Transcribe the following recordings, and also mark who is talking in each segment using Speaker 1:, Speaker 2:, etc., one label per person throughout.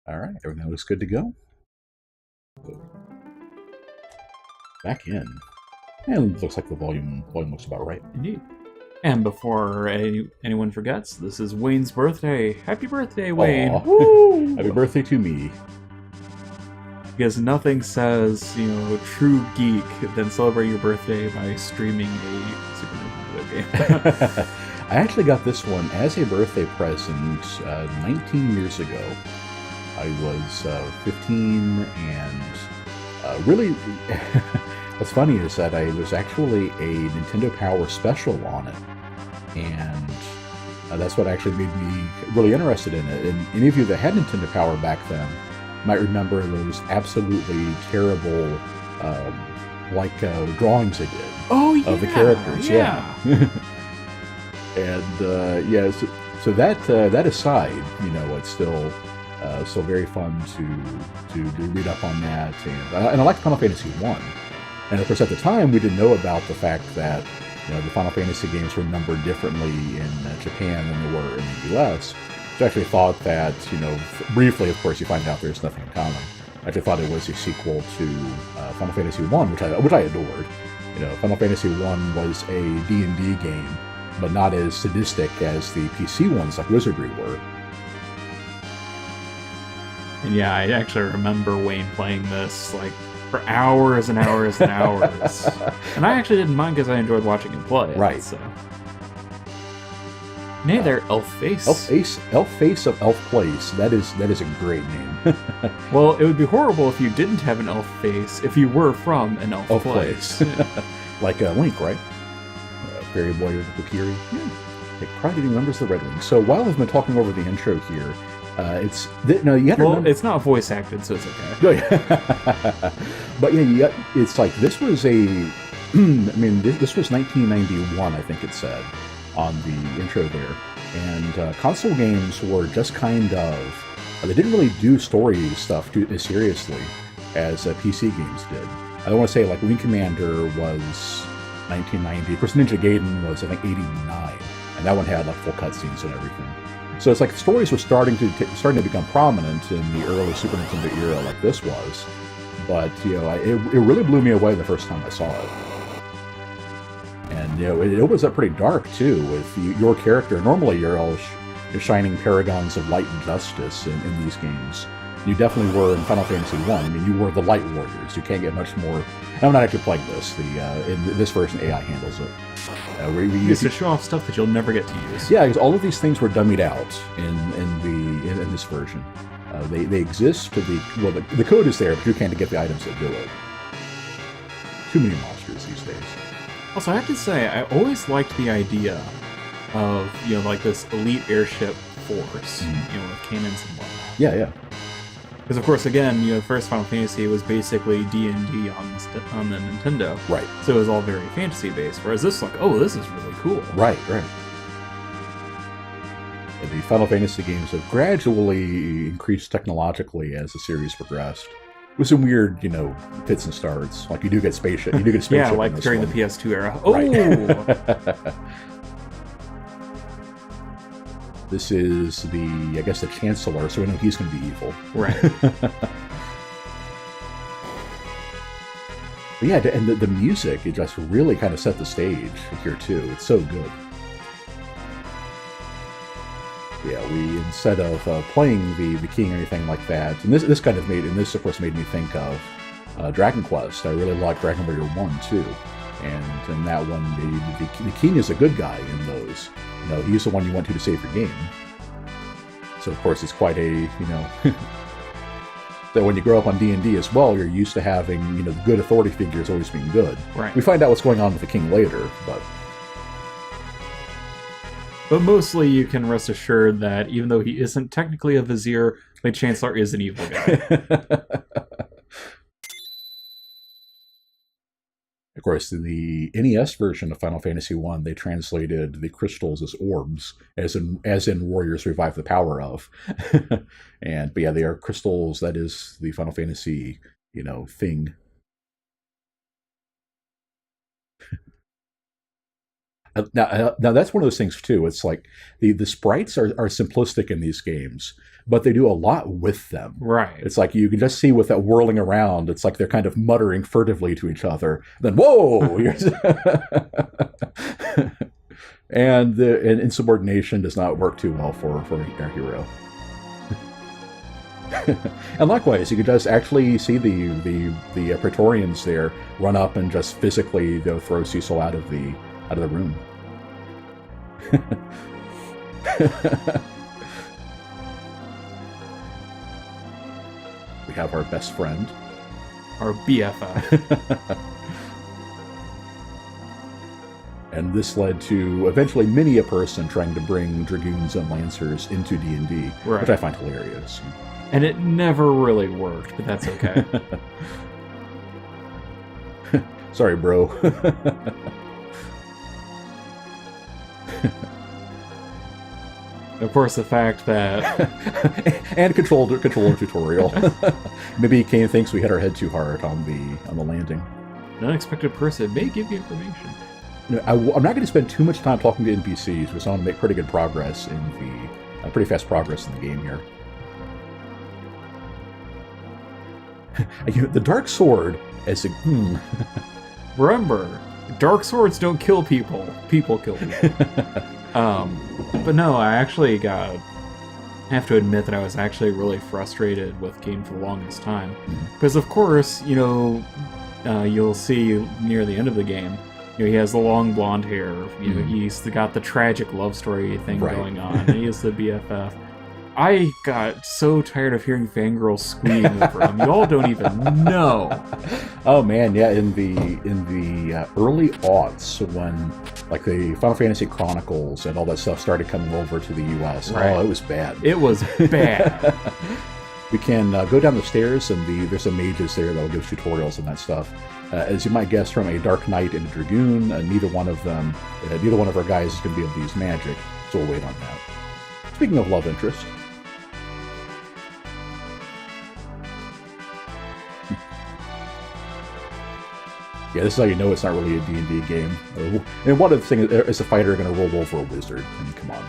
Speaker 1: All right, everything looks good to go. Back in. And it looks like the volume looks about right.
Speaker 2: Indeed. And before anyone forgets, this is Wayne's birthday. Happy birthday, Wayne!
Speaker 1: Aw.
Speaker 2: Woo!
Speaker 1: Happy birthday to me.
Speaker 2: Because nothing says, a true geek than celebrating your birthday by streaming a Super Nintendo game.
Speaker 1: I actually got this one as a birthday present 19 years ago. I was 15, and really, what's funny is that I was actually a Nintendo Power Special on it, and that's what actually made me really interested in it. And any of you that had Nintendo Power back then might remember those absolutely terrible, drawings they did.
Speaker 2: Oh yeah,
Speaker 1: of the characters.
Speaker 2: Yeah.
Speaker 1: And so that aside, it's still very fun to read up on that, and I like Final Fantasy 1. And of course, at the time, we didn't know about the fact that the Final Fantasy games were numbered differently in Japan than they were in the U.S. So I actually thought that, briefly, of course, you find out there's nothing in common. I actually thought it was a sequel to Final Fantasy 1, which I adored. Final Fantasy 1 was a D&D game, but not as sadistic as the PC ones like Wizardry were.
Speaker 2: And yeah, I actually remember Wayne playing this for hours and hours and hours. And I actually didn't mind because I enjoyed watching him play.
Speaker 1: Right.
Speaker 2: So. Nay there, Elfface.
Speaker 1: Elfface of Elf Place. That is a great name.
Speaker 2: Well, it would be horrible if you didn't have an elf face if you were from an elf place.
Speaker 1: Like Link, right? Fairy Boy of the Valkyrie. Yeah. Take pride in members of the Red Wing. So while I've been talking over the intro here, you have to remember,
Speaker 2: it's not voice acted, so it's okay.
Speaker 1: But it's like this was this was 1991, I think it said on the intro there, and console games were just kind of they didn't really do story stuff as seriously as PC games did. I don't want to say like Wing Commander was 1990. Of course, Ninja Gaiden was I think 89, and that one had like full cutscenes and everything. So it's like the stories were starting to become prominent in the early Super Nintendo era, like this was. But it really blew me away the first time I saw it. And it opens up pretty dark too, with your character. Normally, you're all shining paragons of light and justice in these games. You definitely were in Final Fantasy 1. I mean, you were the Light Warriors. You can't get much more. I'm not actually playing this. In this version, AI handles it.
Speaker 2: It's to show off stuff that you'll never get to use.
Speaker 1: Yeah, because all of these things were dummied out in this version. They exist. The code is there, but you can't get the items that do it. Too many monsters these days.
Speaker 2: Also, I have to say, I always liked the idea of this elite airship force, with cannons and whatnot.
Speaker 1: Yeah.
Speaker 2: Because of course, again, the first Final Fantasy was basically D&D on the Nintendo.
Speaker 1: Right.
Speaker 2: So it was all very fantasy based. Whereas this, this is really cool.
Speaker 1: Right. And the Final Fantasy games have gradually increased technologically as the series progressed, with some weird, fits and starts. Like you do get spaceship.
Speaker 2: Yeah, like during the PS2 era. Oh.
Speaker 1: Right. This is the Chancellor, so we know he's going to be evil.
Speaker 2: Right.
Speaker 1: But yeah, and the music, it just really kind of set the stage here too. It's so good. Yeah, instead of playing the king or anything like that, and this kind of of course made me think of Dragon Quest. I really like Dragon Warrior 1 too. And in that one, the king is a good guy in those. He's the one you want to save your game. So of course, it's quite a So when you grow up on D&D as well, you're used to having the good authority figures always being good.
Speaker 2: Right.
Speaker 1: We find out what's going on with the king later,
Speaker 2: but mostly you can rest assured that even though he isn't technically a vizier, the Chancellor is an evil guy.
Speaker 1: Of course, in the NES version of Final Fantasy 1, they translated the crystals as orbs, as in Warriors Revive the Power of. But yeah, they are crystals. That is the Final Fantasy, thing. Now that's one of those things too. It's like the sprites are simplistic in these games, but they do a lot with them.
Speaker 2: Right.
Speaker 1: It's like you can just see with that whirling around. It's like they're kind of muttering furtively to each other. Then whoa, and the insubordination does not work too well for our hero. And likewise, you could just actually see the Praetorians there run up and just physically throw Cecil out of the room. We have our best friend,
Speaker 2: our BFF.
Speaker 1: And this led to eventually many a person trying to bring Dragoons and Lancers into D&D,
Speaker 2: right.
Speaker 1: Which I find hilarious.
Speaker 2: And it never really worked, but that's okay.
Speaker 1: Sorry, bro.
Speaker 2: Of course, the fact that...
Speaker 1: and controller tutorial. Maybe Kane thinks we hit our head too hard on the landing.
Speaker 2: An unexpected person may give you information.
Speaker 1: I'm not going to spend too much time talking to NPCs, because I want to make pretty good progress pretty fast progress in the game here. The Dark Sword as a...
Speaker 2: Remember, dark swords don't kill people. People kill people. But no, I actually have to admit that I was actually really frustrated with Kane for the longest time. Because, of course, you'll see near the end of the game, he has the long blonde hair. He's got the tragic love story thing going on. And he is the BFF. I got so tired of hearing fangirls squealing over him. You all don't even know.
Speaker 1: Oh man, yeah. In the early aughts, when like the Final Fantasy Chronicles and all that stuff started coming over to the U.S., Oh, it was bad.
Speaker 2: It was bad.
Speaker 1: We can go down the stairs, and there's some mages there that will give tutorials and that stuff. As you might guess from a Dark Knight and a Dragoon, neither one of our guys is going to be able to use magic, so we'll wait on that. Speaking of love interest. Yeah, this is how you know it's not really a D&D game. And one of the things is a fighter going to roll over a wizard. I mean, come on.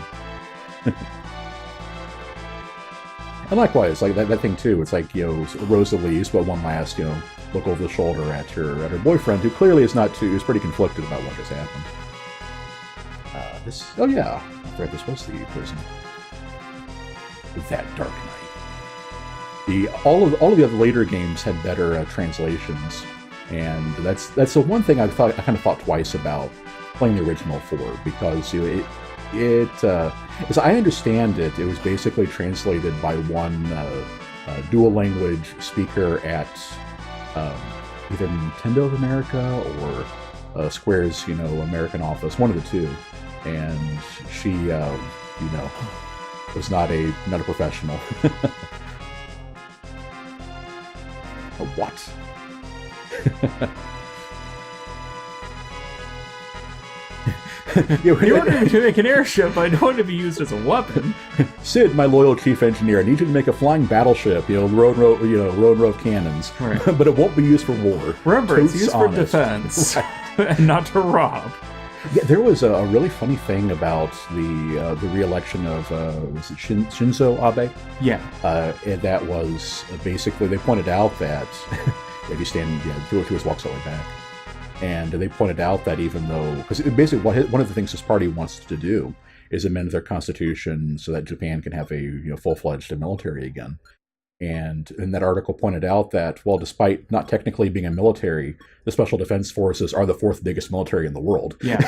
Speaker 1: And likewise, like that thing too. It's like Rosa leaves, but one last look over the shoulder at her boyfriend, who clearly is pretty conflicted about what has happened. Oh yeah, I forgot this was the prison. That Dark Knight. All of the other later games had better translations. And that's the one thing I kind of thought twice about playing the original for, because as I understand it, it was basically translated by one dual language speaker at either Nintendo of America or Square's American office, one of the two, and she was not a professional. What?
Speaker 2: In order to make an airship, I don't want to be used as a weapon.
Speaker 1: Sid, my loyal chief engineer, I need you to make a flying battleship. Row of cannons,
Speaker 2: right.
Speaker 1: But it won't be used for war.
Speaker 2: Remember, it's used for defense, and not to rob.
Speaker 1: Yeah, there was a really funny thing about the re-election of was it Shinzo Abe?
Speaker 2: Yeah,
Speaker 1: and that was basically they pointed out that. If you stand, two of us walks all the way back, and they pointed out that even though, because basically one of the things this party wants to do is amend their constitution so that Japan can have a full-fledged military again, and in that article pointed out that despite not technically being a military, the Special Defense Forces are the fourth biggest military in the world.
Speaker 2: Yeah.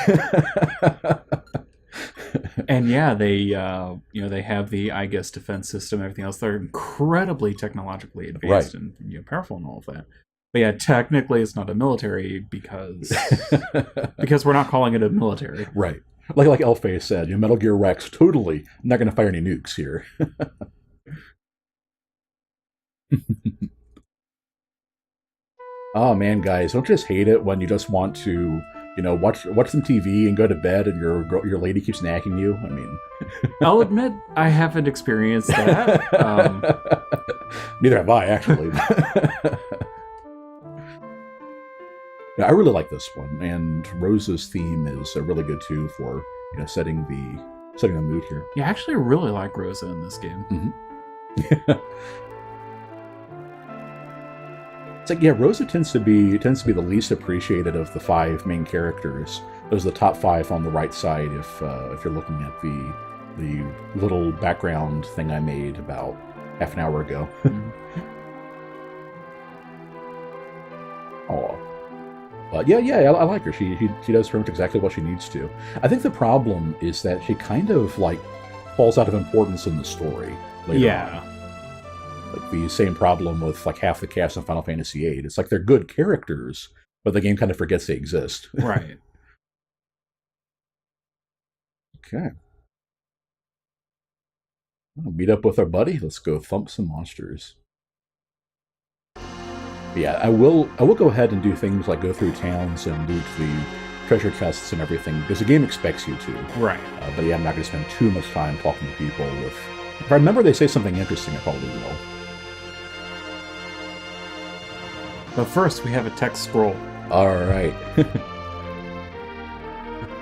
Speaker 2: And yeah, they they have the defense system, everything else. They're incredibly technologically advanced and powerful and all of that. But yeah, technically it's not a military because we're not calling it a military.
Speaker 1: Right. Like Elfface said, Metal Gear Rex, totally not going to fire any nukes here. Oh man, guys, don't you just hate it when you just want to, watch some TV and go to bed and your lady keeps nagging you? I mean...
Speaker 2: I'll admit I haven't experienced that.
Speaker 1: Neither have I, actually. Yeah, I really like this one, and Rose's theme is really good too for setting the mood here.
Speaker 2: Yeah, I actually really like Rosa in this game.
Speaker 1: Mm-hmm. It's like, yeah, Rosa tends to be the least appreciated of the 5 main characters. Those are the top 5 on the right side if you're looking at the little background thing I made about half an hour ago. Oh, but yeah, I like her. She does pretty much exactly what she needs to. I think the problem is that she kind of like falls out of importance in the story later on. Like the same problem with like half the cast in Final Fantasy VIII. It's like they're good characters, but the game kind of forgets they exist.
Speaker 2: Right.
Speaker 1: Okay. I'll meet up with our buddy. Let's go thump some monsters. But yeah, I will go ahead and do things like go through towns and loot the treasure chests and everything because the game expects you to.
Speaker 2: Right.
Speaker 1: But yeah, I'm not going to spend too much time talking to people. If I remember they say something interesting, I probably will.
Speaker 2: But first, we have a text scroll.
Speaker 1: All right.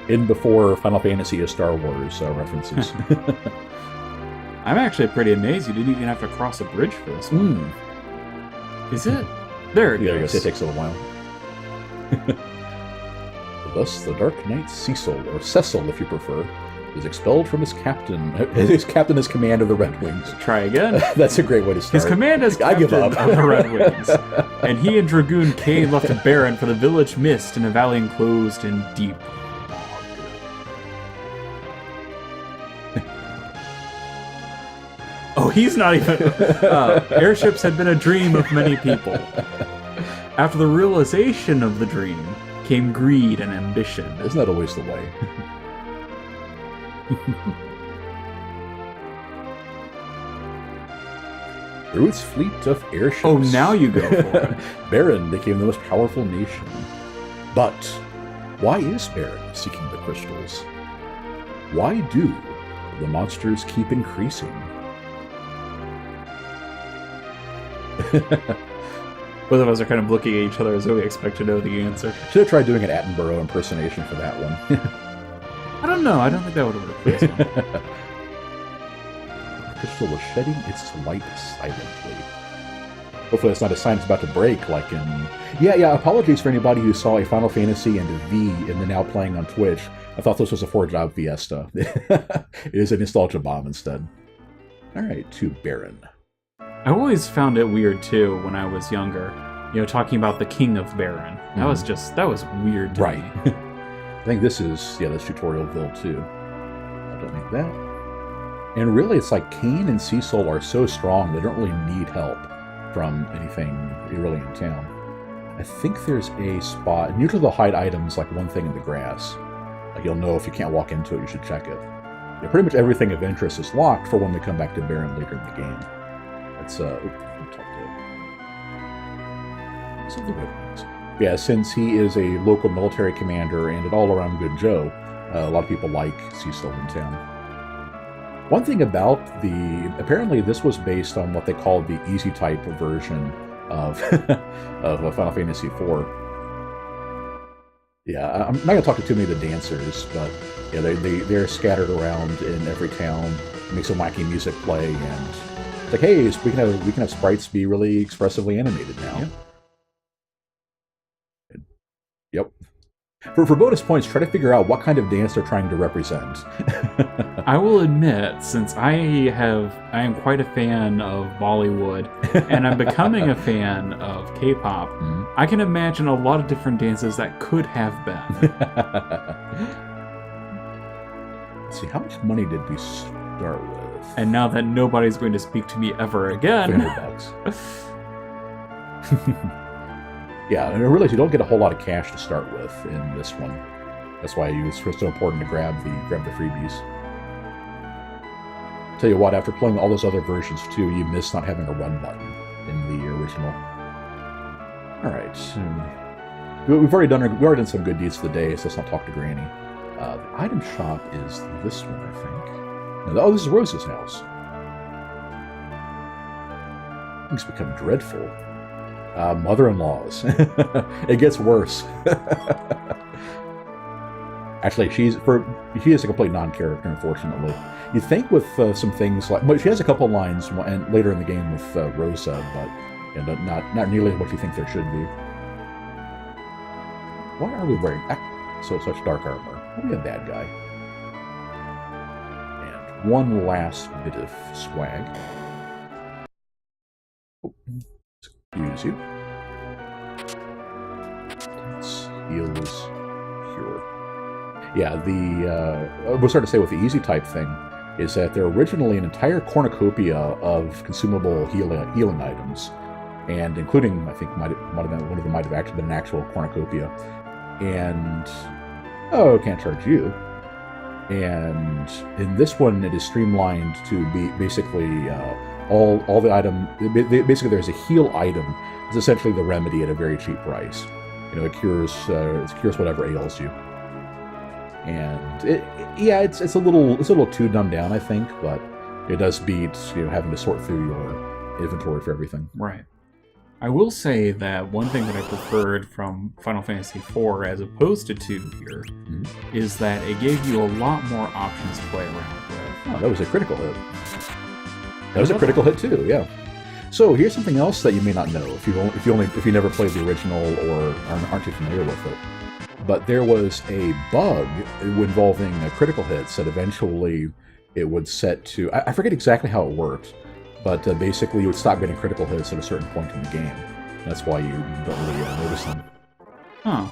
Speaker 1: In before Final Fantasy is Star Wars references.
Speaker 2: I'm actually pretty amazed you didn't even have to cross a bridge for this one. Is it? There it goes.
Speaker 1: It takes a little while. Thus, the Dark Knight Cecil, or Cecil if you prefer, is expelled from his captain. His captain is command of the Red Wings.
Speaker 2: Try again.
Speaker 1: That's a great way to start.
Speaker 2: His command is captain
Speaker 1: I give up.
Speaker 2: of the Red Wings. And he and Dragoon Kane left a Baron for the village mist in a valley enclosed in deep. Oh, he's not even... airships had been a dream of many people. After the realization of the dream came greed and ambition.
Speaker 1: Isn't that always the way? Through its fleet of airships...
Speaker 2: Oh, now you go for it.
Speaker 1: Baron became the most powerful nation. But why is Baron seeking the crystals? Why do the monsters keep increasing?
Speaker 2: Both of us are kind of looking at each other as though we expect to know the answer.
Speaker 1: Should have tried doing an Attenborough impersonation for that one.
Speaker 2: I don't know. I don't think that would work for this one.
Speaker 1: The crystal was shedding its light silently. Hopefully that's not a sign it's about to break, like in... Yeah, apologies for anybody who saw a Final Fantasy and a V and then now playing on Twitch. I thought this was a 4-job Fiesta. It is a nostalgia bomb instead. Alright, to Baron.
Speaker 2: I always found it weird, too, when I was younger. You know, talking about the King of Baron. That was weird to me.
Speaker 1: I think this is, that's Tutorialville, too. I don't need that. And really, it's like Kane and Cecil are so strong, they don't really need help from anything really in town. I think there's a spot, and usually they'll hide items like one thing in the grass. Like you'll know if you can't walk into it, you should check it. Yeah, pretty much everything of interest is locked for when we come back to Baron later in the game. That's, talk to the Red Wings. Yeah, since he is a local military commander and an all-around good Joe, a lot of people like Cecil in town. One thing about apparently this was based on what they called the easy type version of of Final Fantasy IV. Yeah, I'm not gonna talk to too many of the dancers, but yeah, they're scattered around in every town, make some wacky music play, and it's like, hey, we can have sprites be really expressively animated now. Yep. For bonus points, try to figure out what kind of dance they're trying to represent.
Speaker 2: I will admit, since I am quite a fan of Bollywood, and I'm becoming a fan of K-pop, I can imagine a lot of different dances that could have been.
Speaker 1: Let's see, how much money did we start with?
Speaker 2: And now that nobody's going to speak to me ever again...
Speaker 1: $300. Yeah, and I realize you don't get a whole lot of cash to start with in this one. That's why it's so important to grab the freebies. Tell you what, after playing all those other versions too, you miss not having a run button in the original. All right, we've already done some good deeds for the day, so let's not talk to Granny. The item shop is this one, I think. No, oh, this is Rose's house. Things become dreadful. Mother-in-laws. It gets worse. Actually, she is a complete non-character, unfortunately. You'd think with some things like, but she has a couple lines and later in the game with Rosa, but not nearly what you think there should be. Why are we wearing such dark armor? Are we a bad guy? And one last bit of swag. Oh, excuse you. Let's heal this pure. Yeah, we'll start to say with the easy type thing is that they're originally an entire cornucopia of consumable healing items, and including, I think, might have been one of them might have actually been an actual cornucopia. And can't charge you. And in this one, it is streamlined to be basically all the item. Basically, there's a heal item. It's essentially the remedy at a very cheap price. It cures whatever ails you. And it's a little too dumbed down, I think, but it does beat having to sort through your inventory for everything.
Speaker 2: Right. I will say that one thing that I preferred from Final Fantasy IV as opposed to 2 here is that it gave you a lot more options to play around with.
Speaker 1: Oh, that was a critical hit. That was a critical hit too, yeah. So here's something else that you may not know if you never played the original or aren't too familiar with it. But there was a bug involving critical hits that eventually it would set to. I forget exactly how it worked. But basically, you would stop getting critical hits at a certain point in the game. That's why you don't really notice them.
Speaker 2: Huh.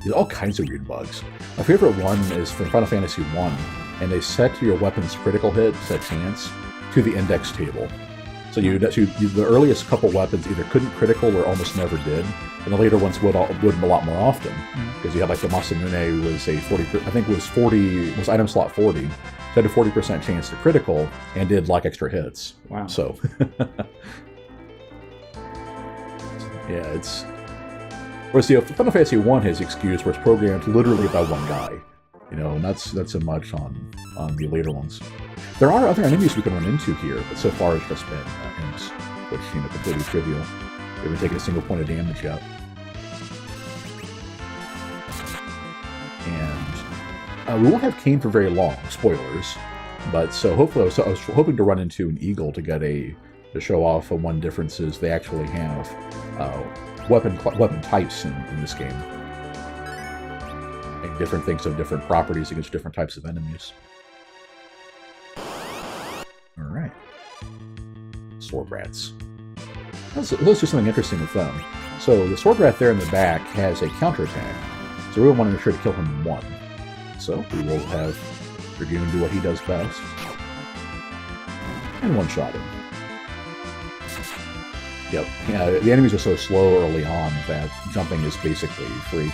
Speaker 1: There's all kinds of weird bugs. My favorite one is from Final Fantasy I, and they set your weapon's critical hits, a chance, to the index table. So the earliest couple weapons either couldn't critical or almost never did, and the later ones would a lot more often. Because you had like the Masamune was a 40, I think it was item slot 40. Had a 40% chance to critical and did like extra hits.
Speaker 2: Wow.
Speaker 1: So, yeah, it's. Whereas Final Fantasy I has excuse where it's programmed literally by one guy, not so much on the later ones. There are other enemies we can run into here, but so far it's just been imps, which completely trivial. We haven't taken a single point of damage yet. We won't have Kane for very long, spoilers. But so hopefully, I was hoping to run into an eagle to get to show off one difference is they actually have weapon types in this game, and different things have different properties against different types of enemies. All right, sword rats. Let's do something interesting with them. So the sword rat there in the back has a counterattack, so we want to make sure to kill him in one. So we will have Dragoon do what he does best. And one-shot him. Yep. Yeah, the enemies are so slow early on that jumping is basically free.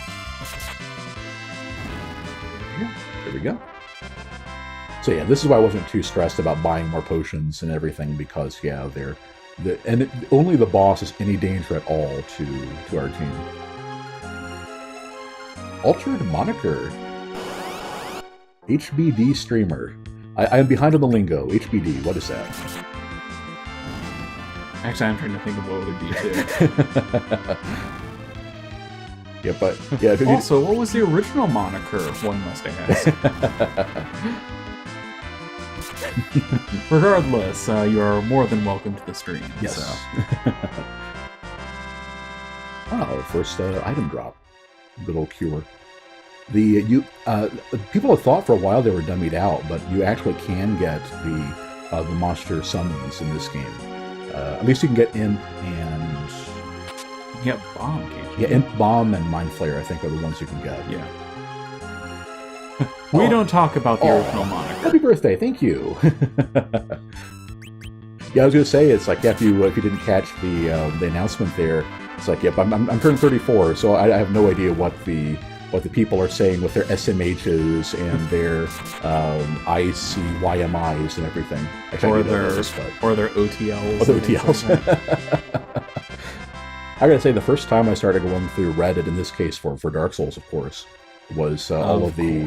Speaker 1: There we go. So yeah, this is why I wasn't too stressed about buying more potions and everything, because only the boss is any danger at all to our team. Altered moniker. HBD streamer. I am behind on the lingo. HBD, what is that?
Speaker 2: Actually, I'm trying to think of what it would be too.
Speaker 1: Yeah, but yeah.
Speaker 2: Also, what was the original moniker? One must ask. Regardless, you are more than welcome to the stream.
Speaker 1: Yes.
Speaker 2: So.
Speaker 1: First item drop. Good old cure. People have thought for a while they were dummied out, but you actually can get the monster summons in this game. At least you can get Imp and...
Speaker 2: You can get Bomb, can't you?
Speaker 1: Yeah, Imp, Bomb, and Mind Flayer, I think, are the ones you can get.
Speaker 2: Yeah. We don't talk about the original moniker.
Speaker 1: Happy birthday, thank you. Yeah, I was going to say, it's like, if you didn't catch the announcement there, it's like, yep, I'm turning 34, so I have no idea what the people are saying with their SMHs and their ICYMIs and everything.
Speaker 2: Or their OTLs.
Speaker 1: Or their OTLs. I gotta say, the first time I started going through Reddit, in this case for Dark Souls, of course, was all of the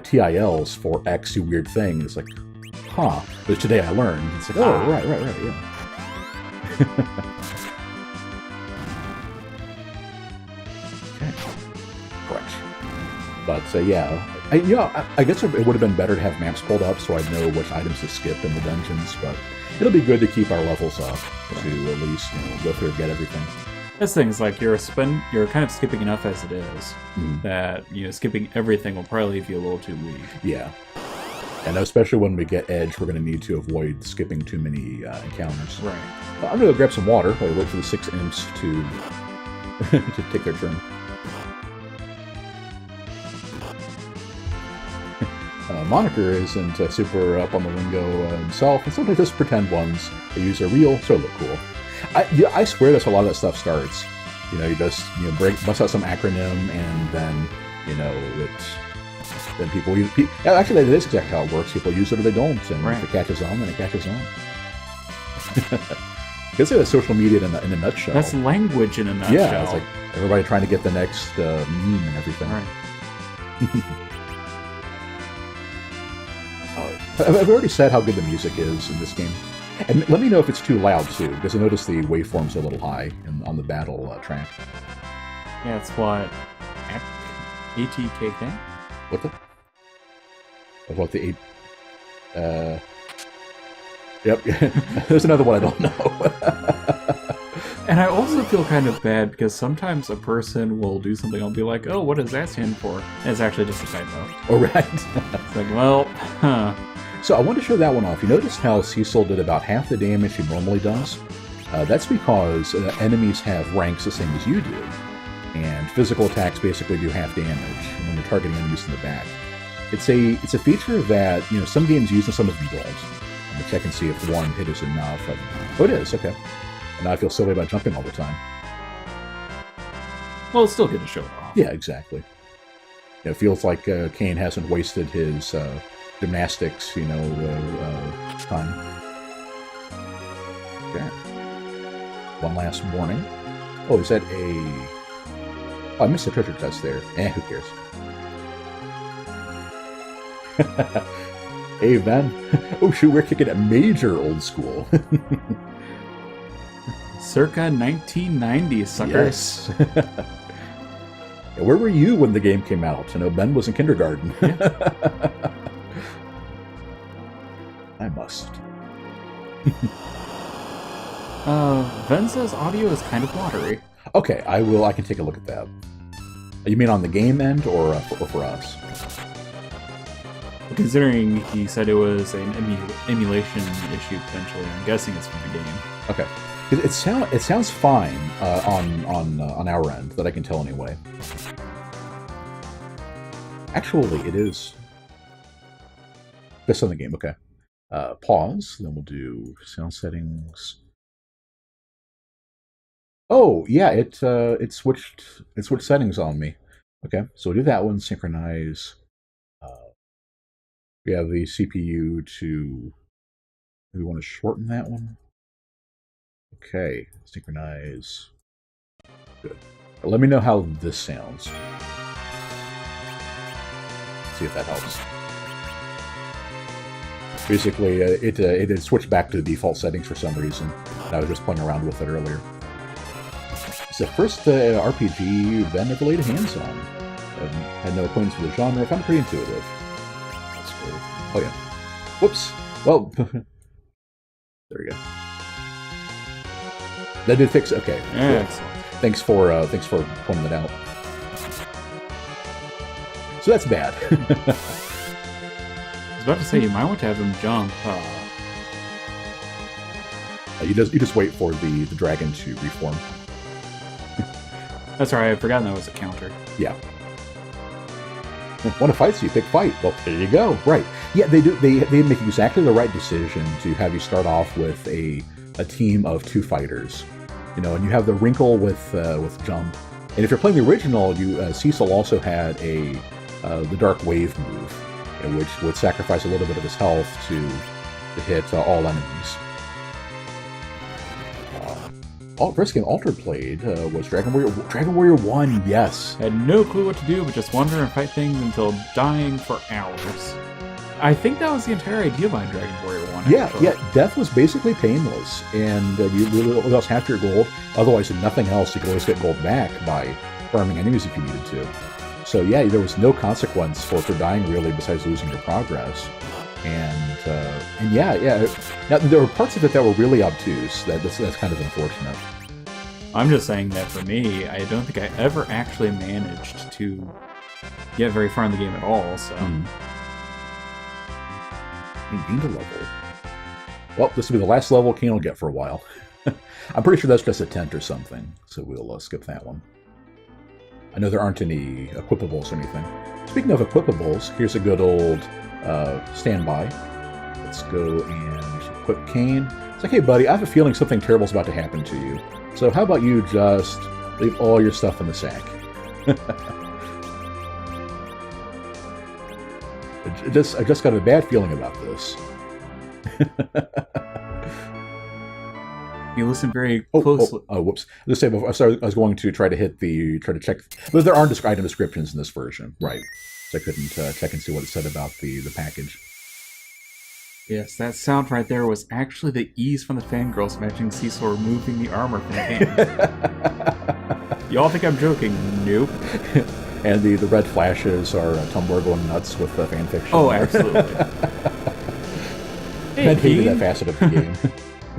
Speaker 1: TILs for X, you weird thing. It's like, huh. But today I learned. It's like, oh, right, yeah. Okay. Correct. But yeah, I guess it would have been better to have maps pulled up so I'd know which items to skip in the dungeons. But it'll be good to keep our levels up to at least go through and get everything.
Speaker 2: This thing is like you're kind of skipping enough as it is that skipping everything will probably leave you a little too weak.
Speaker 1: Yeah. And especially when we get Edge, we're going to need to avoid skipping too many encounters.
Speaker 2: Right.
Speaker 1: I'm going to grab some water while we wait for the 6 imps to to take their turn. Moniker isn't super up on the lingo himself, and sometimes just pretend ones. They use a real, so look cool. I swear that's how a lot of that stuff starts. You just bust out some acronym, and then then people use. Actually, that is exactly how it works. People use it or they don't, and if it catches on, then it catches on. It's like social media in a nutshell.
Speaker 2: That's language in a nutshell.
Speaker 1: Yeah, it's like everybody trying to get the next meme and everything.
Speaker 2: Right.
Speaker 1: I've already said how good the music is in this game. And let me know if it's too loud, too, because I noticed the waveform's a little high on the battle track.
Speaker 2: Yeah, it's what? ATKK?
Speaker 1: What the? About the 8... Yep, there's another one I don't know.
Speaker 2: And I also feel kind of bad because sometimes a person will do something, I'll be like, oh, what does that stand for? And it's actually just a typo.
Speaker 1: Oh, right.
Speaker 2: It's like, well, huh.
Speaker 1: So I want to show that one off. You notice how Cecil did about half the damage he normally does? That's because enemies have ranks the same as you do. And physical attacks basically do half damage when you're targeting enemies in the back. It's a feature that some games use and some of them don't. I'm gonna check and see if one hit is enough. Oh, it is. Okay. And now I feel silly about jumping all the time.
Speaker 2: Well, it's still good to show it off.
Speaker 1: Yeah, exactly. It feels like Kane hasn't wasted his gymnastics, time. Okay. One last warning. Oh, is that a... Oh, I missed the treasure chest there. Who cares? Hey, Ben. Oh, shoot, we're kicking it major old school.
Speaker 2: Circa 1990, suckers.
Speaker 1: Yes. Yeah, where were you when the game came out? I know Ben was in kindergarten.
Speaker 2: Yeah.
Speaker 1: I must.
Speaker 2: Ven says audio is kind of watery.
Speaker 1: Okay, I can take a look at that. You mean on the game end or for us?
Speaker 2: Considering he said it was an emulation issue potentially, I'm guessing it's from the game.
Speaker 1: Okay, it sounds fine on our end that I can tell anyway. Actually, it is. Just on the game. Okay. Pause. Then we'll do sound settings. Oh yeah, it switched settings on me. Okay, so we'll do that one. Synchronize. We have the CPU to... Do we want to shorten that one? Okay, synchronize. Good. Let me know how this sounds. See if that helps. Basically, it had switched back to the default settings for some reason. I was just playing around with it earlier. It's the first RPG Ben ever laid hands on. Had no acquaintance with the genre. I found it pretty intuitive. Oh yeah. Whoops. Well, there we go. That did fix. Okay.
Speaker 2: Yeah.
Speaker 1: Cool. Thanks for pointing that out. So that's bad.
Speaker 2: I was about to say you might want to have him jump.
Speaker 1: You just wait for the dragon to reform.
Speaker 2: That's right. I'd forgotten that was a counter.
Speaker 1: Yeah. Want to fight, so you pick fight. Well, there you go. Right. Yeah, they do. They make exactly the right decision to have you start off with a team of 2 fighters. And you have the wrinkle with jump. And if you're playing the original, Cecil also had the Dark Wave move, which would sacrifice a little bit of his health to hit all enemies. First game Alter played was Dragon Warrior 1, yes.
Speaker 2: Had no clue what to do, but just wander and fight things until dying for hours. I think that was the entire idea behind Dragon Warrior 1.
Speaker 1: Yeah,
Speaker 2: actually.
Speaker 1: yeah. Death was basically painless, and you really lost half your gold. Otherwise, if nothing else, you could always get gold back by farming enemies if you needed to. So yeah, there was no consequence for dying really, besides losing your progress. And yeah. Now, there were parts of it that were really obtuse. That's kind of unfortunate.
Speaker 2: I'm just saying that for me, I don't think I ever actually managed to get very far in the game at all, so...
Speaker 1: He gained a level. Well, this will be the last level Kane will get for a while. I'm pretty sure that's just a tent or something, so we'll skip that one. I know there aren't any equipables or anything. Speaking of equipables, here's a good old standby. Let's go and equip Kane. It's like, hey buddy, I have a feeling something terrible's about to happen to you. So how about you just leave all your stuff in the sack? I just got a bad feeling about this.
Speaker 2: You listen very closely.
Speaker 1: Oh, whoops. Let's say before, sorry, I was going to try to check. But there aren't item descriptions in this version, right? So I couldn't check and see what it said about the package.
Speaker 2: Yes, that sound right there was actually the ease from the fangirls imagining Cecil removing the armor from the hand. Y'all think I'm joking? Nope.
Speaker 1: And the red flashes are Tumblr going nuts with the fanfiction.
Speaker 2: Oh, absolutely.
Speaker 1: Ben hated that facet of the game.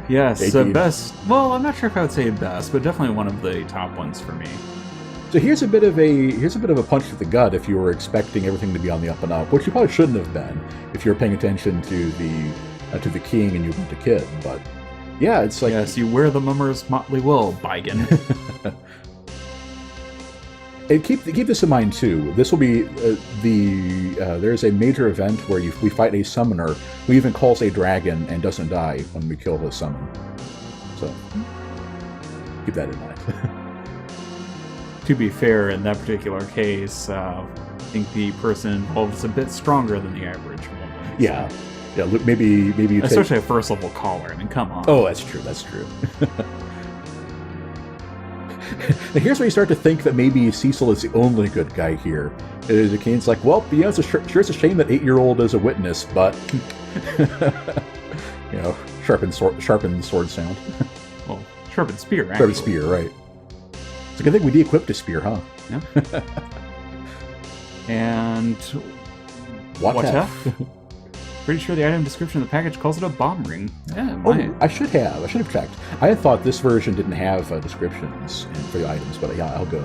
Speaker 2: Yes, the best. Well, I'm not sure if I would say best, but definitely one of the top ones for me.
Speaker 1: So here's a bit of a punch to the gut if you were expecting everything to be on the up and up, which you probably shouldn't have been if you're paying attention to the king and you weren't a kid. But yeah, it's like,
Speaker 2: yes, you wear the mummer's motley wool, Bigan.
Speaker 1: And keep this in mind too. This will be there's a major event where we fight a summoner who even calls a dragon and doesn't die when we kill the summon. So keep that in mind.
Speaker 2: To be fair, in that particular case, I think the person involved is a bit stronger than the average woman.
Speaker 1: Yeah, yeah. Maybe you
Speaker 2: especially a first level caller. I mean, come on.
Speaker 1: Oh, that's true. That's true. Now here's where you start to think that maybe Cecil is the only good guy here. Kane's like, well, yeah, it's a shame that 8-year-old is a witness, but sharpened sword sound.
Speaker 2: Well, sharpened spear. Actually.
Speaker 1: Sharpened spear, right? It's a good thing we de-equipped a spear, huh?
Speaker 2: Yeah. And
Speaker 1: what if?
Speaker 2: Pretty sure the item description of the package calls it a bomb ring. Yeah,
Speaker 1: I should have checked. I had thought this version didn't have descriptions for the items, but yeah, I'll go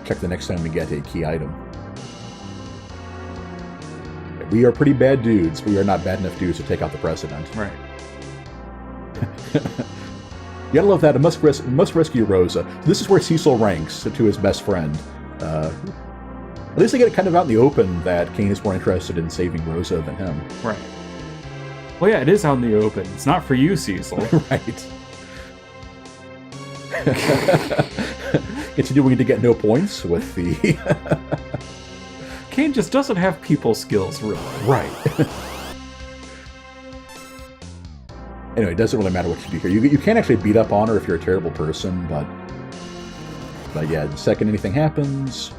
Speaker 1: check the next time we get a key item. We are pretty bad dudes. We are not bad enough dudes to take out the president.
Speaker 2: Right.
Speaker 1: You gotta love that. It must rescue Rosa. This is where Cecil ranks to his best friend. At least they get it kind of out in the open that Kane is more interested in saving Rosa than him.
Speaker 2: Right. Well, yeah, it is out in the open. It's not for you, Cecil.
Speaker 1: Right. Continuing to get no points with the...
Speaker 2: Kane just doesn't have people skills, really.
Speaker 1: Right. Anyway, it doesn't really matter what you do here. You can actually beat up on her if you're a terrible person, but yeah, the second anything happens,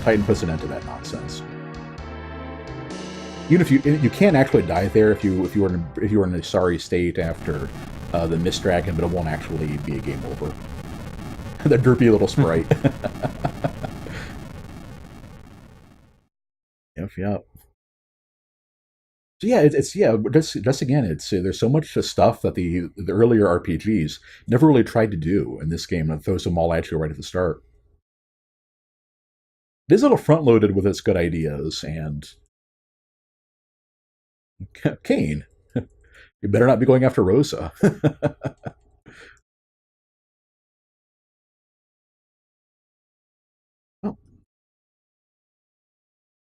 Speaker 1: Titan puts an end to that nonsense. Even if you can actually die there if you were in a sorry state after the Mist Dragon, but it won't actually be a game over. That derpy little sprite. Yep. So yeah, that's again, there's so much stuff that the earlier RPGs never really tried to do in this game, and it throws them all at you right at the start. It is a little front-loaded with its good ideas, and Kane, you better not be going after Rosa. Oh.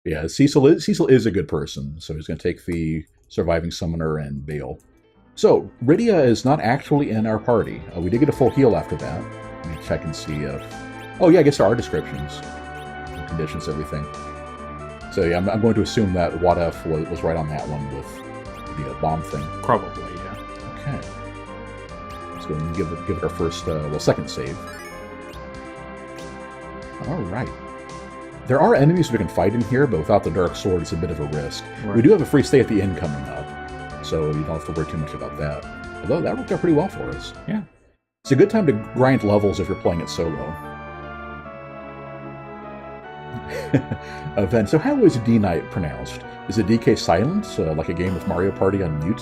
Speaker 1: Yeah, Cecil is a good person, so he's going to take the surviving summoner and bail. So, Rydia is not actually in our party. We did get a full heal after that. Let me check and see if... Oh yeah, I guess there are descriptions. Conditions, everything. So yeah, I'm going to assume that What If was right on that one with the bomb thing.
Speaker 2: Probably, yeah.
Speaker 1: Okay. Let's go and give it our first, second save. All right. There are enemies we can fight in here, but without the Dark Sword, it's a bit of a risk.
Speaker 2: Right.
Speaker 1: We do have a free stay at the inn coming up, so you don't have to worry too much about that. Although that worked out pretty well for us.
Speaker 2: Yeah.
Speaker 1: It's a good time to grind levels if you're playing it solo. Then, so how is D-Night pronounced? Is it DK silent, like a game of Mario Party on mute?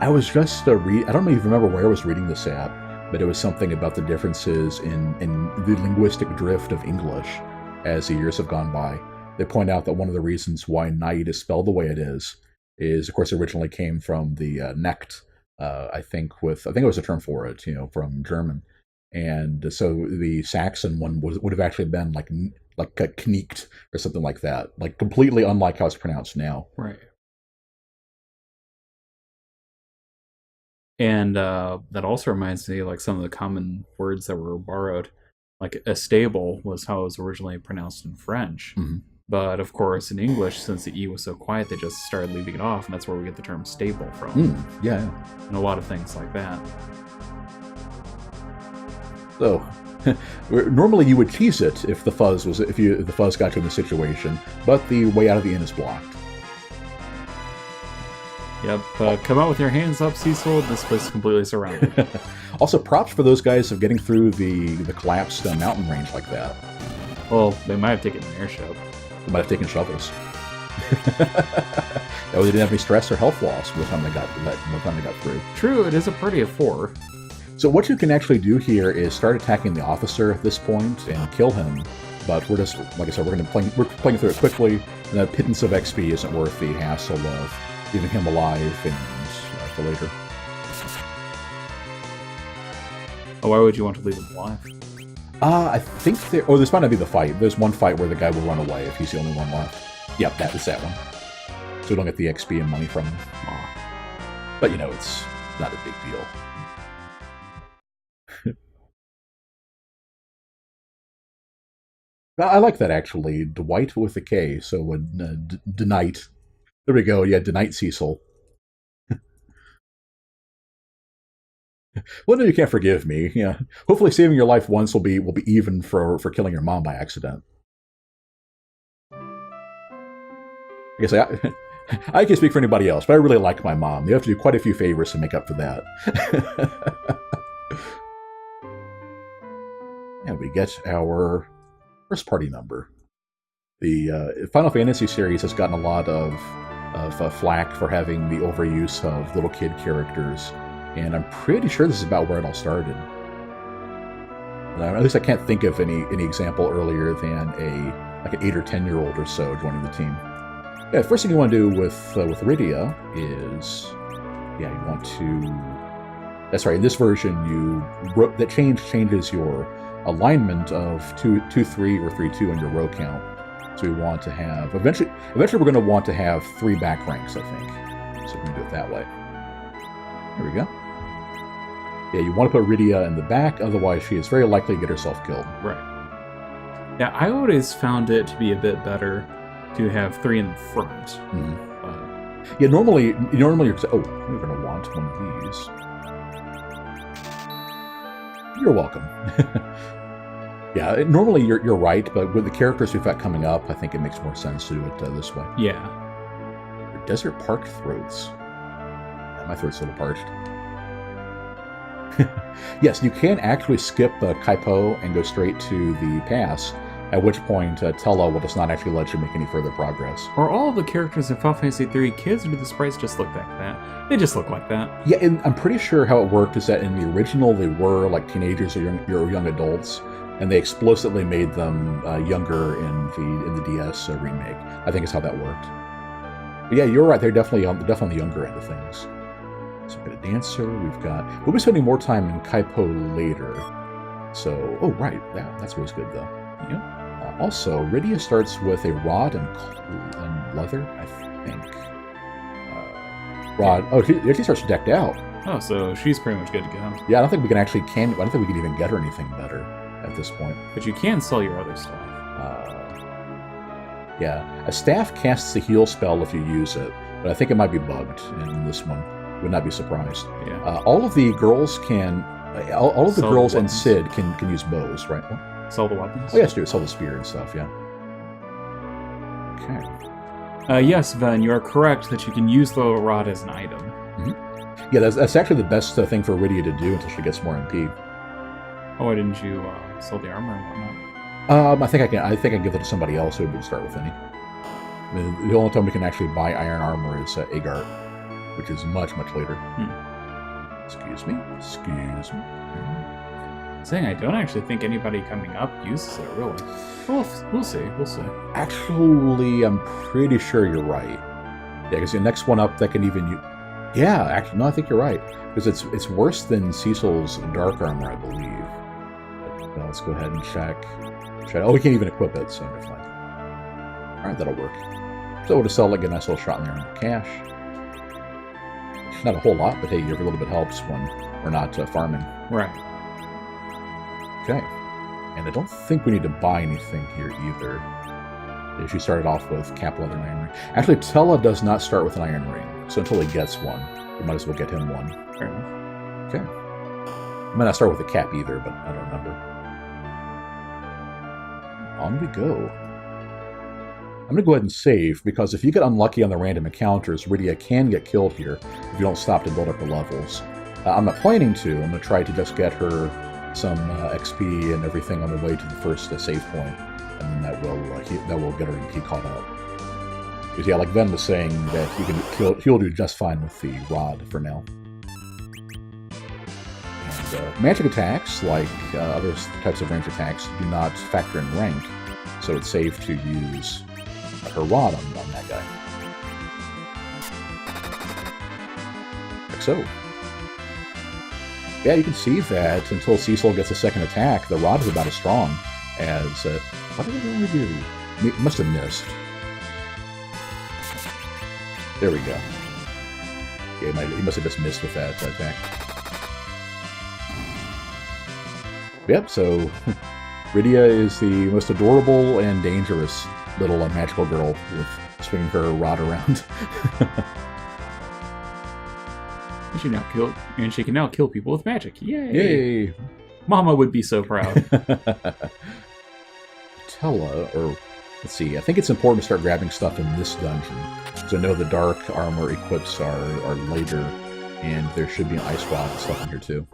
Speaker 1: I was just I don't even remember where I was reading this at, but it was something about the differences in the linguistic drift of English as the years have gone by. They point out that one of the reasons why night is spelled the way it is, of course, originally came from the Nacht, I think it was a term for it, from German. And so the Saxon one would have actually been like kniekt or something like that, like completely unlike how it's pronounced now.
Speaker 2: Right. And that also reminds me, like, some of the common words that were borrowed. Like, estable was how it was originally pronounced in French.
Speaker 1: Mm-hmm.
Speaker 2: But, of course, in English, since the E was so quiet, they just started leaving it off, and that's where we get the term stable from.
Speaker 1: Yeah.
Speaker 2: And a lot of things like that.
Speaker 1: So, normally you would tease it if the fuzz got you in the situation, but the way out of the inn is blocked.
Speaker 2: Yep, come out with your hands up, Cecil. This place is completely surrounded.
Speaker 1: Also, props for those guys of getting through the collapsed mountain range like that.
Speaker 2: Well, they might have taken an airship.
Speaker 1: They might have taken shovels. That way they didn't have any stress or health loss by the time they got through.
Speaker 2: True, it is a party of 4.
Speaker 1: So what you can actually do here is start attacking the officer at this point and kill him. But we're just, like I said, we're playing through it quickly, and that pittance of XP isn't worth the hassle of leaving him alive and for later.
Speaker 2: Oh, why would you want to leave him alive?
Speaker 1: I think this might not be the fight. There's one fight where the guy will run away if he's the only one left. Yep, that is that one. So we don't get the XP and money from him. Aw. But, it's not a big deal. I like that, actually. Dwight with a K, so D-Night. There we go, yeah, D-Night Cecil. Well, no, you can't forgive me. Yeah, hopefully saving your life once will be even for killing your mom by accident. I guess I can't speak for anybody else, but I really like my mom. You have to do quite a few favors to make up for that. And we get our first party number. The Final Fantasy series has gotten a lot of flack for having the overuse of little kid characters, and I'm pretty sure this is about where it all started. At least I can't think of any example earlier than an 8 or 10-year-old or so joining the team. Yeah, the first thing you want to do with Rydia is, you want to. That's right. In this version, that changes your alignment of 2-3 or 3-2 on your row count. So we want to have eventually we're going to want to have 3 back ranks, I think. So we're going to do it that way. There we go. Yeah, you want to put Rydia in the back, otherwise she is very likely to get herself killed.
Speaker 2: Right. Yeah, I always found it to be a bit better to have 3 in the front.
Speaker 1: Mm-hmm. Yeah, normally you're we're going to want one of these. You're welcome. Yeah, normally you're right, but with the characters we've got coming up, I think it makes more sense to do it this way.
Speaker 2: Yeah.
Speaker 1: Desert Park throats. Yeah, my throat's a little parched. Yes, you can actually skip Kaipo and go straight to the pass, at which point Tella will just not actually let you make any further progress.
Speaker 2: Are all of the characters in Final Fantasy III kids, or do the sprites just look like that? They just look like that.
Speaker 1: Yeah, and I'm pretty sure how it worked is that in the original they were like teenagers or young adults, and they explicitly made them younger in the DS remake. I think is how that worked. But yeah, you're right. They're definitely on the younger end of things. So we've got a dancer. We'll be spending more time in Kaipo later. So, oh right, that's always good though.
Speaker 2: Yep.
Speaker 1: Also, Rydia starts with a rod and leather, I think. Rod. Oh, she starts decked out.
Speaker 2: Oh, so she's pretty much good to go.
Speaker 1: Yeah, I don't think we can even get her anything better at this point.
Speaker 2: But you can sell your other stuff.
Speaker 1: Yeah, a staff casts a heal spell if you use it, but I think it might be bugged in this one. Would not be surprised.
Speaker 2: Yeah.
Speaker 1: All of the girls can. All of the
Speaker 2: Sell
Speaker 1: girls and
Speaker 2: weapons.
Speaker 1: Sid can use bows, right?
Speaker 2: Sell the weapons?
Speaker 1: Oh, yes, do it. Sell the spear and stuff, yeah. Okay.
Speaker 2: Yes, Ven, you are correct that you can use the rod as an item.
Speaker 1: Yeah, that's actually the best thing for Rydia to do until she gets more MP.
Speaker 2: Oh, why didn't you sell the armor and whatnot?
Speaker 1: I think I can give it to somebody else who would start with any. I mean, the only time we can actually buy iron armor is Agart, which is much, much later. Excuse me.
Speaker 2: Saying I don't actually think anybody coming up uses it, really. Well, we'll see.
Speaker 1: Actually, I'm pretty sure you're right. Yeah, because the next one up that can even use... Yeah, actually, no, I think you're right. Because it's worse than Cecil's dark armor, I believe. But, let's go ahead and check. Oh, we can't even equip it, so never mind. Alright, that'll work. So we'll just sell like a nice little shot in there on the cash. Not a whole lot, but hey, every little bit helps when we're not farming.
Speaker 2: Right.
Speaker 1: Okay. And I don't think we need to buy anything here either. She started off with cap leather and iron ring. Actually, Tella does not start with an iron ring, so until he gets one, we might as well get him one.
Speaker 2: Fair enough.
Speaker 1: Okay. I might not start with a cap either, but I don't remember. On we go. I'm going to go ahead and save, because if you get unlucky on the random encounters, Rydia can get killed here if you don't stop to build up her levels. I'm not planning to. I'm going to try to just get her some XP and everything on the way to the first save point, and then that will get her MP caught up. Because yeah, like Ven was saying, that he'll do just fine with the rod for now. And magic attacks, like other types of range attacks, do not factor in rank, so it's safe to use her rod on that guy. Like so. Yeah, you can see that until Cecil gets a second attack, the rod is about as strong as... what did it really do? It must have missed. There we go. Yeah, he must have just missed with that attack. Yep, so Rydia is the most adorable and dangerous little magical girl with swinging her rod around.
Speaker 2: She can now kill people with magic. Yay!
Speaker 1: Yay!
Speaker 2: Mama would be so proud.
Speaker 1: Tella, or let's see, I think it's important to start grabbing stuff in this dungeon. So I know the dark armor equips are later, and there should be an ice rod and stuff in here too.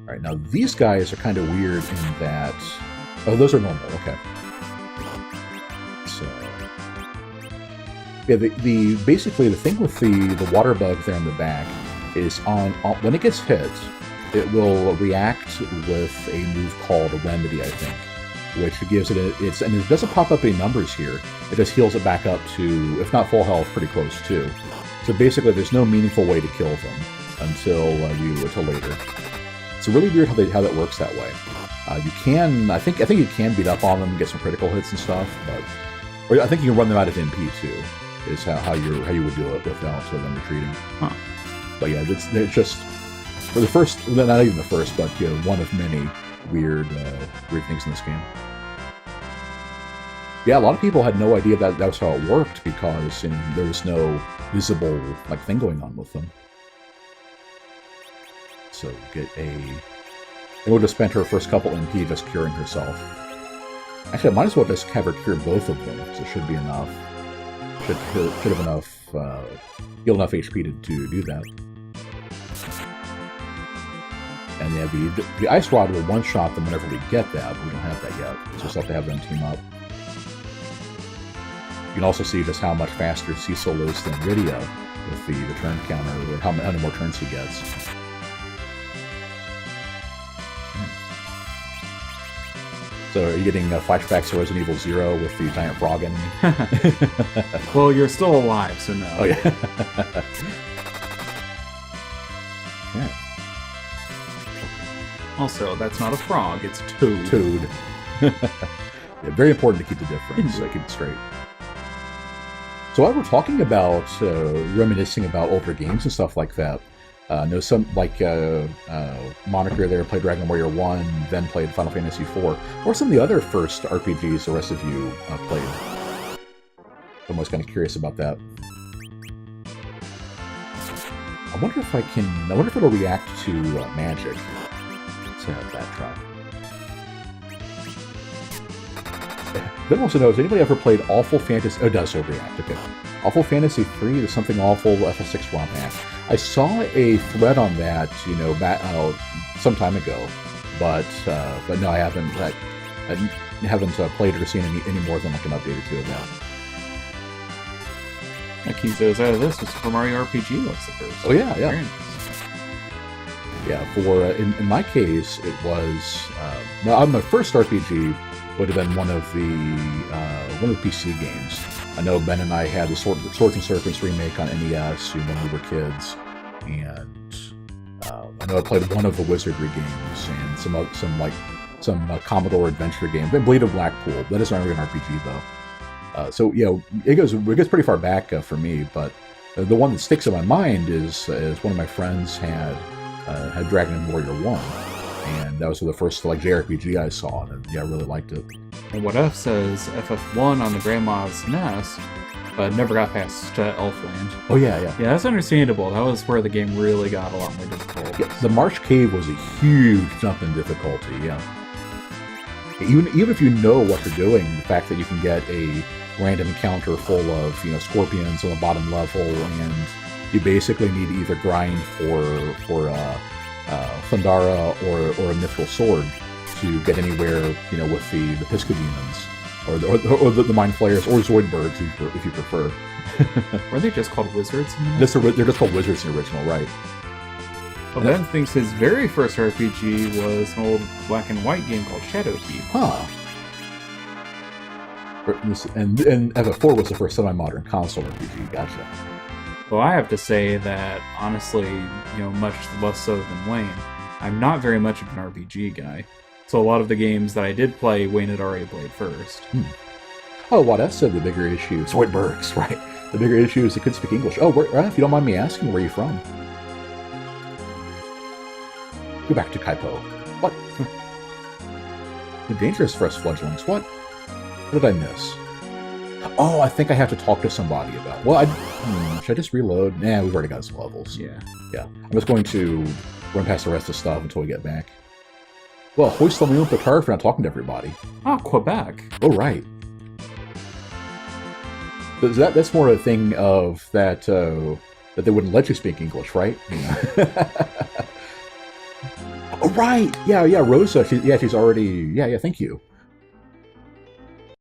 Speaker 1: Alright, now these guys are kind of weird in that... Oh, those are normal, okay. So... Yeah, basically the thing with the water bug there in the back is when it gets hit, it will react with a move called a remedy, I think, which gives it and it doesn't pop up any numbers here. It just heals it back up to, if not full health, pretty close too. So basically, there's no meaningful way to kill them until later. It's really weird how that works that way. You can, I think you can beat up on them and get some critical hits and stuff, but I think you can run them out of MP too. Is how you would do it without them retreating.
Speaker 2: Huh.
Speaker 1: But yeah, it's just for the first, not even the first, but one of many weird things in this game. Yeah, a lot of people had no idea that was how it worked because there was no visible thing going on with them. So get they would have spent her first couple MP just curing herself. Actually, I might as well just have her cure both of them, so it should be enough. Should have enough, heal enough HP to do that. And yeah, the Ice Rod will one-shot them whenever we get that, but we don't have that yet. So just have to have them team up. You can also see just how much faster Cecil is than Rydia with the turn counter, or how many more turns he gets. So are you getting flashbacks to Resident Evil 0 with the giant frog enemy?
Speaker 2: Well, you're still alive, so no.
Speaker 1: Oh, yeah. Yeah.
Speaker 2: Also, that's not a frog, it's Toad.
Speaker 1: Toad. Yeah, very important to keep the difference, keep it straight. So while we're talking about reminiscing about older games and stuff like that, know some Moniker there played Dragon Warrior 1, then played Final Fantasy 4, or some of the other first RPGs the rest of you played. I'm always kind of curious about that. I wonder if it'll react to magic. Let's have that try. Ben also knows, anybody ever played Awful Fantasy? Oh, it does overreact. Okay. Awful Fantasy 3 is something awful FF6 ROM hack. I saw a thread on that, some time ago, but no, I haven't. I haven't played or seen any more than like an update or two of that.
Speaker 2: Akizo's out of this was Super Mario RPG was the first.
Speaker 1: Oh yeah.
Speaker 2: Very nice.
Speaker 1: Yeah, for in my case, it was my first RPG would have been one of the PC games. I know Ben and I had the Swords and Serpents remake on NES when we were kids, and I know I played one of the Wizardry games and some Commodore Adventure games. Then Blade of Blackpool. That isn't really an RPG though. So it goes pretty far back for me. But the one that sticks in my mind is one of my friends had Dragon and Warrior 1, and that was the first JRPG I saw, and I really liked it.
Speaker 2: And what F says, FF1 on the Grandma's SNES, but never got past Elfland.
Speaker 1: Oh yeah.
Speaker 2: Yeah, that's understandable. That was where the game really got a lot more difficult.
Speaker 1: Yeah, the Marsh Cave was a huge jump in difficulty, yeah. Even if you know what you're doing, the fact that you can get a random encounter full of scorpions on the bottom level, and you basically need to either grind for Thundara or a Mithril Sword to get anywhere, with the Pisca Demons, or the Mind Flayers, or Zoidbergs if you prefer.
Speaker 2: Were they just called wizards?
Speaker 1: They're just called wizards in the original, right?
Speaker 2: Well, Ben thinks his very first RPG was an old black and white game called Shadowkeep.
Speaker 1: Huh. And FF4 was the first semi-modern console RPG. Gotcha.
Speaker 2: Well, I have to say that, honestly, much less so than Wayne, I'm not very much of an RPG guy. So a lot of the games that I did play, Wayne had already played first.
Speaker 1: Oh, what else said the bigger issue? Zoidbergs, right. The bigger issue is he couldn't speak English. Oh, if you don't mind me asking, where are you from? Go back to Kaipo. What? The dangerous for us fledglings. What did I miss? Oh, I think I have to talk to somebody about it. Well, should I just reload? Nah, we've already got some levels.
Speaker 2: Yeah.
Speaker 1: I'm just going to run past the rest of the stuff until we get back. Well, hoist on my own petard for not talking to everybody.
Speaker 2: Ah, Quebec.
Speaker 1: Oh, right. But that's more a thing of that they wouldn't let you speak English, right? Oh, right. Yeah, Rosa. She's already. Yeah. Thank you.